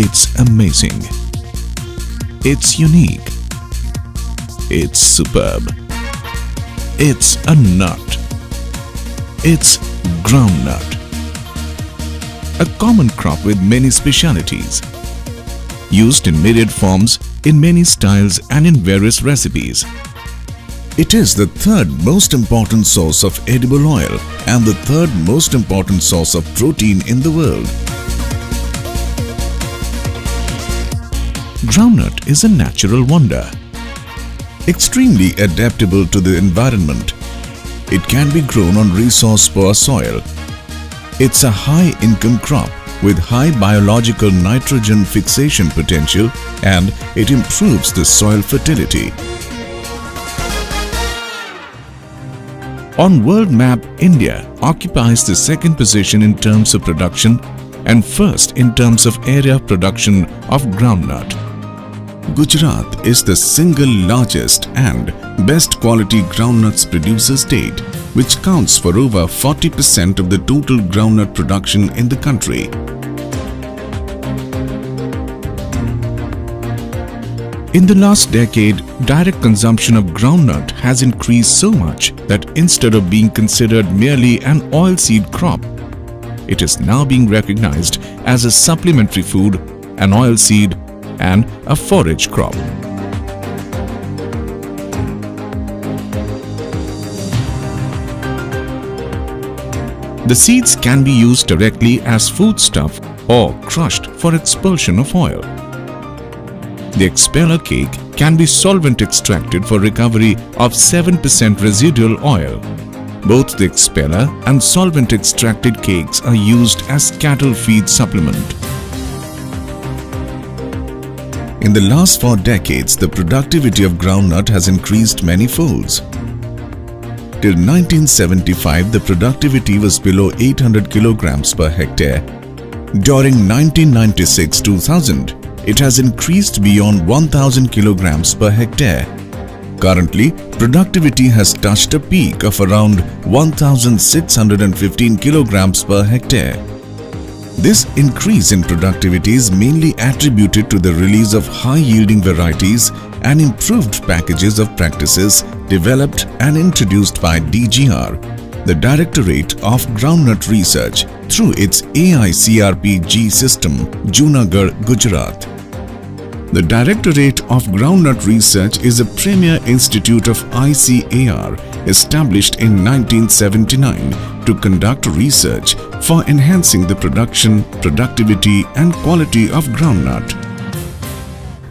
It's amazing. It's unique. It's superb. It's a nut. It's groundnut. A common crop with many specialities. Used in myriad forms, in many styles and in various recipes. It is the third most important source of edible oil and the third most important source of protein in the world. Groundnut is a natural wonder. Extremely adaptable to the environment. It can be grown on resource-poor soil. It's a high-income crop with high biological nitrogen fixation potential, and it improves the soil fertility. On world map, India occupies the second position in terms of production and first in terms of area of production of groundnut. Gujarat is the single largest and best quality groundnuts producer state, which counts for over 40% of the total groundnut production in the country. In the last decade, direct consumption of groundnut has increased so much that instead of being considered merely an oilseed crop, it is now being recognized as a supplementary food, an oilseed, and a forage crop. The seeds can be used directly as foodstuff or crushed for expulsion of oil. The expeller cake can be solvent extracted for recovery of 7% residual oil. Both the expeller and solvent extracted cakes are used as cattle feed supplement. In the last 4 decades, the productivity of groundnut has increased many folds. Till 1975, the productivity was below 800 kilograms per hectare. During 1996-2000, it has increased beyond 1000 kilograms per hectare. Currently, productivity has touched a peak of around 1615 kilograms per hectare. This increase in productivity is mainly attributed to the release of high-yielding varieties and improved packages of practices developed and introduced by DGR, the Directorate of Groundnut Research, through its ICAR system, Junagadh, Gujarat. The Directorate of Groundnut Research is a premier institute of ICAR established in 1979 to conduct research for enhancing the production, productivity and quality of groundnut.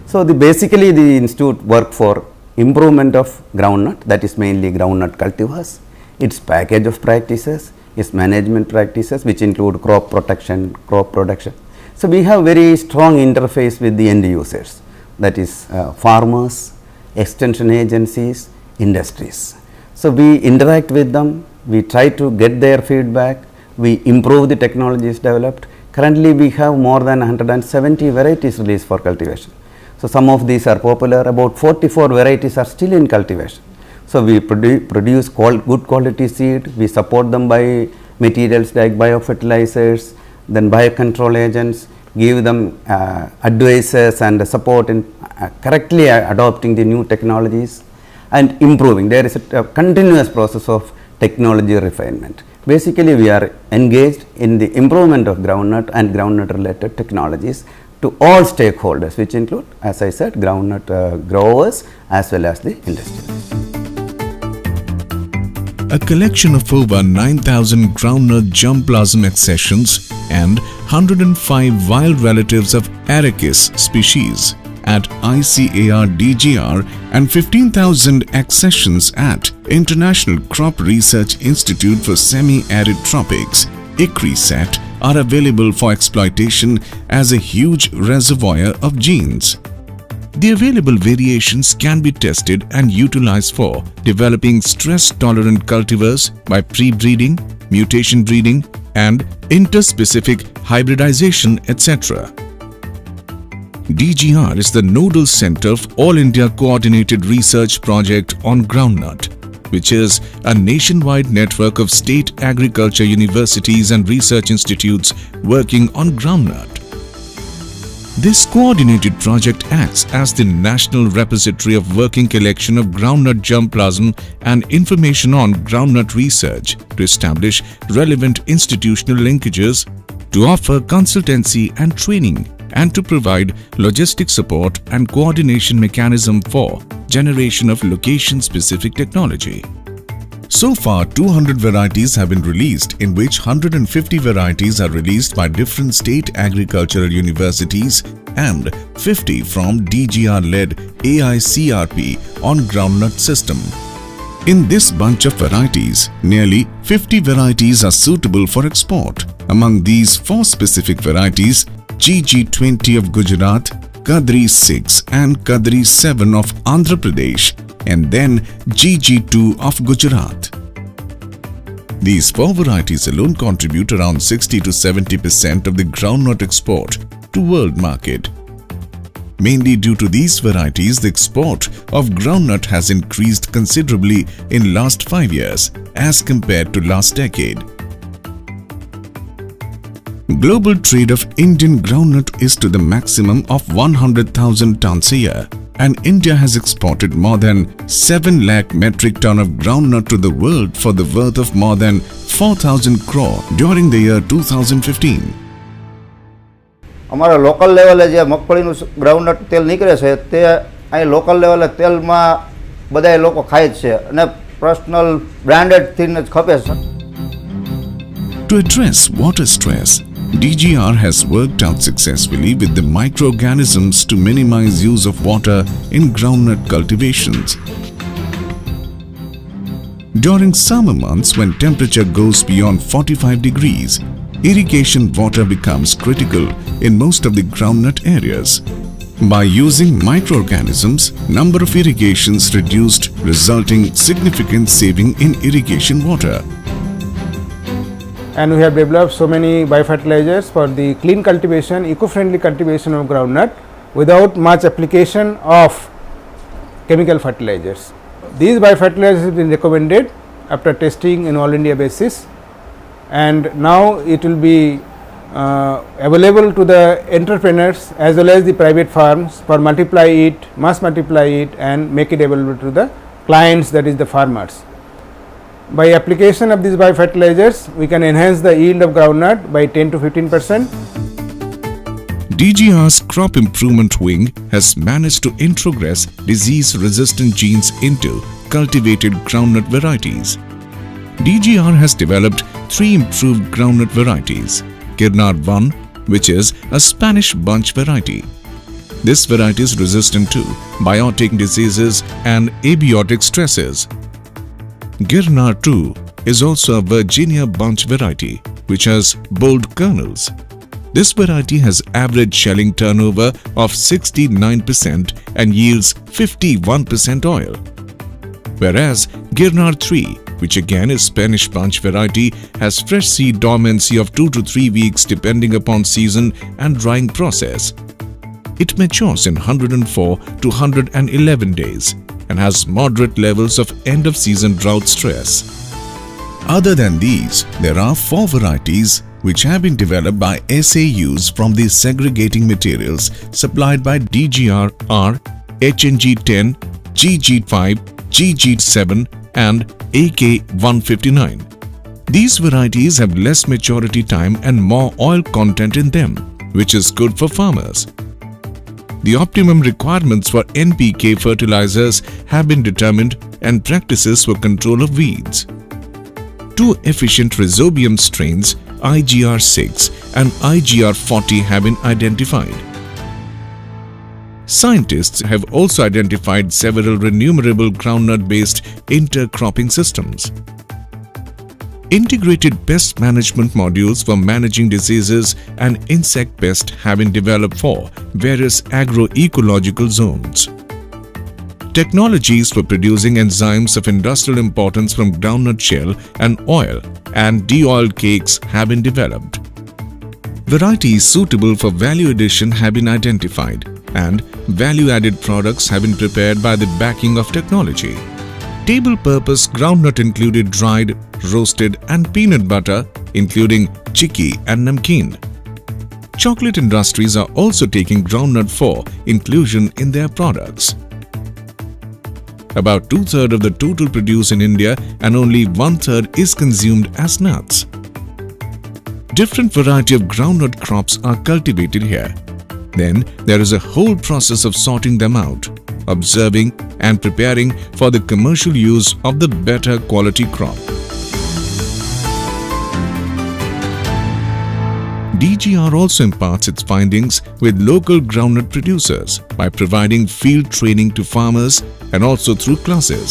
So, basically the institute work for improvement of groundnut, that is mainly groundnut cultivars, its package of practices, its management practices which include crop protection, crop production. So, we have very strong interface with the end users, that is farmers, extension agencies, industries. So, we interact with them, we try to get their feedback, we improve the technologies developed. Currently, we have more than 170 varieties released for cultivation. So, some of these are popular, about 44 varieties are still in cultivation. So, we produce good quality seed, we support them by materials like biofertilizers, then biocontrol agents, give them advices and support in correctly adopting the new technologies and improving. There is a continuous process of technology refinement. Basically, we are engaged in the improvement of groundnut and groundnut related technologies to all stakeholders, which include, as I said, groundnut growers as well as the industry. A collection of over 9,000 groundnut germplasm accessions and 105 wild relatives of Arachis species at ICAR DGR and 15,000 accessions at International Crop Research Institute for Semi-Arid Tropics, ICRI are available for exploitation as a huge reservoir of genes. The available variations can be tested and utilized for developing stress-tolerant cultivars by pre-breeding, mutation breeding, and interspecific hybridization, etc. DGR is the nodal center of All India Coordinated Research Project on Groundnut, which is a nationwide network of state agriculture universities and research institutes working on groundnut. This coordinated project acts as the national repository of working collection of groundnut germplasm and information on groundnut research to establish relevant institutional linkages, to offer consultancy and training, and to provide logistic support and coordination mechanism for generation of location-specific technology. So far, 200 varieties have been released, in which 150 varieties are released by different state agricultural universities and 50 from DGR-led AICRP on groundnut system. In this bunch of varieties, nearly 50 varieties are suitable for export. Among these 4 specific varieties, GG20 of Gujarat, Kadri 6 and Kadri 7 of Andhra Pradesh, and then GG2 of Gujarat. These 4 varieties alone contribute around 60 to 70% of the groundnut export to world market. Mainly due to these varieties, the export of groundnut has increased considerably in last 5 years as compared to last decade. Global trade of Indian groundnut is to the maximum of 100,000 tons a year, and India has exported more than 7 lakh metric ton of groundnut to the world for the worth of more than 4,000 crore during the year 2015. અમારા local લેવલે જે મગફળીનું groundnut તેલ નીકળે છે તે અહીં local લેવલે તેલમાં બધાય લોકો ખાય જ છે અને પર્સનલ બ્રાન્ડેડ થીને જ ખપે છે. To address water stress, DGR has worked out successfully with the microorganisms to minimize use of water in groundnut cultivations. During summer months, when temperature goes beyond 45 degrees, irrigation water becomes critical in most of the groundnut areas. By using microorganisms, number of irrigations reduced, resulting significant saving in irrigation water. And we have developed so many biofertilizers for the clean cultivation, eco-friendly cultivation of groundnut without much application of chemical fertilizers. These biofertilizers have been recommended after testing in all India basis, and now it will be available to the entrepreneurs as well as the private farms for multiply it, mass multiply it and make it available to the clients, that is the farmers. By application of these biofertilizers, we can enhance the yield of groundnut by 10 to 15%. DGR's crop improvement wing has managed to introgress disease-resistant genes into cultivated groundnut varieties. DGR has developed 3 improved groundnut varieties. Girnar 1, which is a Spanish bunch variety. This variety is resistant to biotic diseases and abiotic stresses. Girnar 2 is also a Virginia bunch variety, which has bold kernels. This variety has average shelling turnover of 69% and yields 51% oil. Whereas Girnar 3, which again is Spanish bunch variety, has fresh seed dormancy of 2 to 3 weeks depending upon season and drying process. It matures in 104 to 111 days and has moderate levels of end-of-season drought stress. Other than these, there are 4 varieties which have been developed by SAUs from the segregating materials supplied by DGR are HNG10, GG5, GG7 and AK159. These varieties have less maturity time and more oil content in them, which is good for farmers. The optimum requirements for NPK fertilizers have been determined and practices for control of weeds. 2 efficient rhizobium strains, IGR6 and IGR40, have been identified. Scientists have also identified several renumerable groundnut-based intercropping systems. Integrated pest management modules for managing diseases and insect pests have been developed for various agroecological zones. Technologies for producing enzymes of industrial importance from groundnut shell and oil and de-oiled cakes have been developed. Varieties suitable for value addition have been identified, and value-added products have been prepared by the backing of technology. Table-purpose groundnut included dried, roasted and peanut butter, including chikki and namkeen. Chocolate industries are also taking groundnut for inclusion in their products. About 2/3 of the total produce in India and only 1/3 is consumed as nuts. Different variety of groundnut crops are cultivated here. Then there is a whole process of sorting them out, observing and preparing for the commercial use of the better quality crop. DGR also imparts its findings with local groundnut producers by providing field training to farmers and also through classes.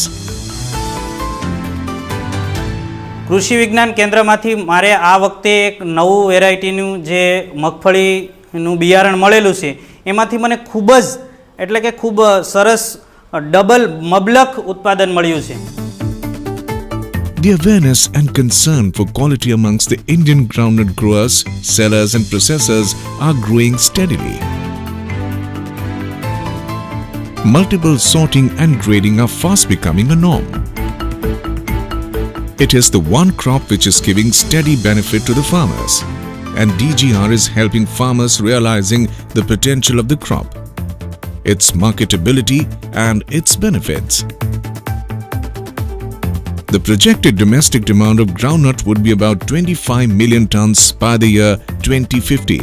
કૃષિ વિજ્ઞાન કેન્દ્રમાંથી મારે આ વખતે એક નવું વેરાયટીનું જે મગફળીનું બિયારણ મળેલું છે એમાંથી મને ખૂબ જ એટલે કે ખૂબ સરસ ડબલ મબલક ઉત્પાદન મળ્યું છે. The awareness and concern for quality amongst the Indian groundnut growers, sellers and processors are growing steadily. Multiple sorting and grading are fast becoming a norm. It is the one crop which is giving steady benefit to the farmers, and DGR is helping farmers realizing the potential of the crop, its marketability and its benefits. The projected domestic demand of groundnut would be about 25 million tons by the year 2050.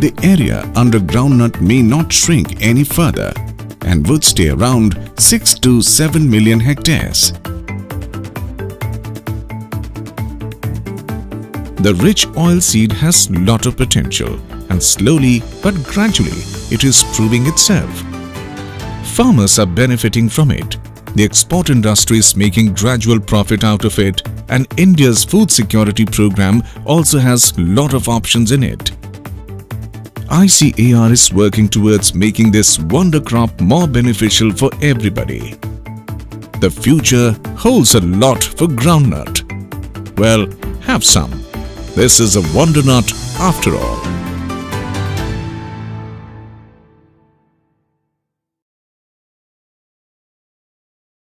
The area under groundnut may not shrink any further and would stay around 6 to 7 million hectares. The rich oil seed has lot of potential and slowly but gradually it is proving itself. Farmers are benefiting from it. The export industry is making gradual profit out of it, and India's food security program also has lot of options in it. ICAR is working towards making this wonder crop more beneficial for everybody. The future holds a lot for groundnut. Well, have some. This is a wonder nut after all.